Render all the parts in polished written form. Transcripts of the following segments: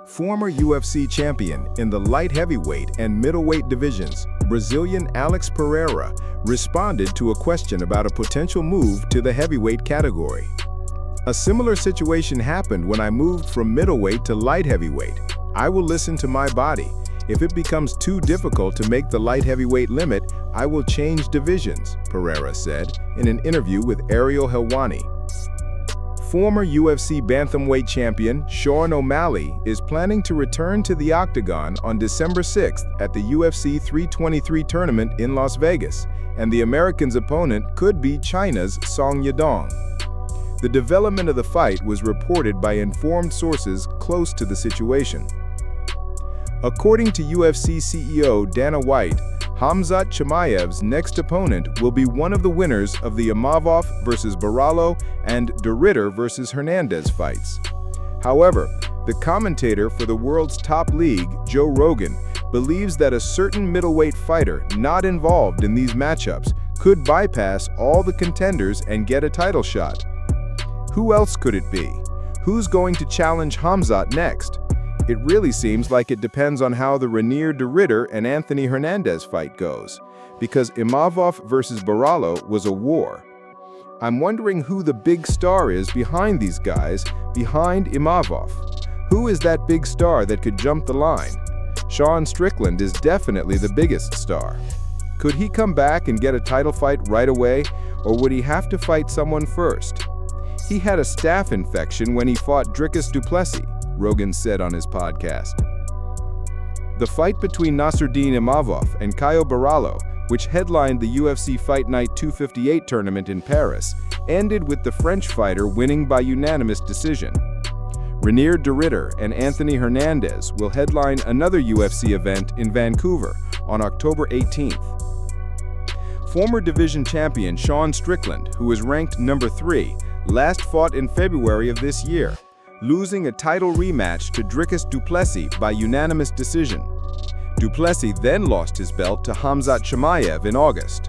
Former UFC champion in the light heavyweight and middleweight divisions, Brazilian Alex Pereira responded to a question about a potential move to the heavyweight category. A similar situation happened when I moved from middleweight to light heavyweight. I will listen to my body. If it becomes too difficult to make the light heavyweight limit, I will change divisions, Pereira said in an interview with Ariel Helwani. Former UFC bantamweight champion Sean O'Malley is planning to return to the Octagon on December 6th at the UFC 323 tournament in Las Vegas, and the American's opponent could be China's Song Yadong. The development of the fight was reported by informed sources close to the situation. According to UFC CEO Dana White, Hamzat Chimaev's next opponent will be one of the winners of the Imavov versus Borralho and De Ridder versus Hernandez fights. However, the commentator for the world's top league, Joe Rogan, believes that a certain middleweight fighter not involved in these matchups could bypass all the contenders and get a title shot. Who else could it be? Who's going to challenge Hamzat next? It really seems like it depends on how the Reinier De Ridder and Anthony Hernandez fight goes, because Imavov versus Borralho was a war. I'm wondering who the big star is behind these guys, behind Imavov. Who is that big star that could jump the line? Sean Strickland is definitely the biggest star. Could he come back and get a title fight right away, or would he have to fight someone first? He had a staph infection when he fought Strickland'S du Plessis, Rogan said on his podcast. The fight between Nassourdine Imavov and Caio Borralho, which headlined the UFC Fight Night 258 tournament in Paris, ended with the French fighter winning by unanimous decision. Reinier De Ridder and Anthony Hernandez will headline another UFC event in Vancouver on October 18th. Former division champion Sean Strickland, who was ranked number 3, last fought in February of this year, losing a title rematch to Strickland'S du Plessis by unanimous decision. Du Plessis then lost his belt to Hamzat Chimaev in August.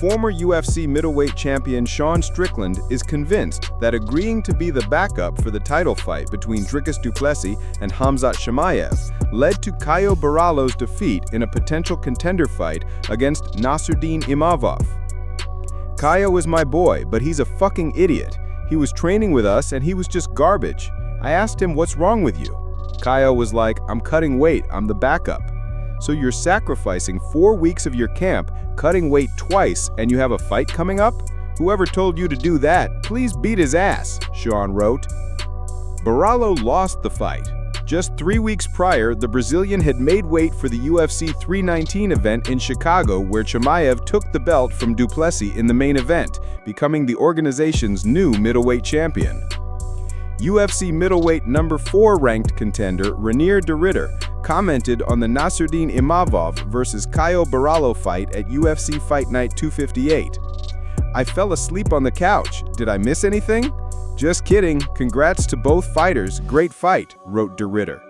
Former UFC middleweight champion Sean Strickland is convinced that agreeing to be the backup for the title fight between Strickland'S du Plessis and Hamzat Chimaev led to Caio Borralho's defeat in a potential contender fight against Nassourdine Imavov. Caio is my boy, but he's a fucking idiot. He was training with us and he was just garbage. I asked him, what's wrong with you? Caio was like, I'm cutting weight, I'm the backup. So you're sacrificing 4 weeks of your camp, cutting weight twice, and you have a fight coming up? Whoever told you to do that, please beat his ass, Sean wrote. Borralho lost the fight. Just 3 weeks prior, the Brazilian had made weight for the UFC 319 event in Chicago, where Chimaev took the belt from Du Plessis in the main event, becoming the organization's new middleweight champion. UFC middleweight number 4 ranked contender Reinier De Ridder commented on the Nassourdine Imavov versus Caio Borralho fight at UFC Fight Night 258. I fell asleep on the couch. Did I miss anything? Just kidding. Congrats to both fighters. Great fight, wrote De Ridder.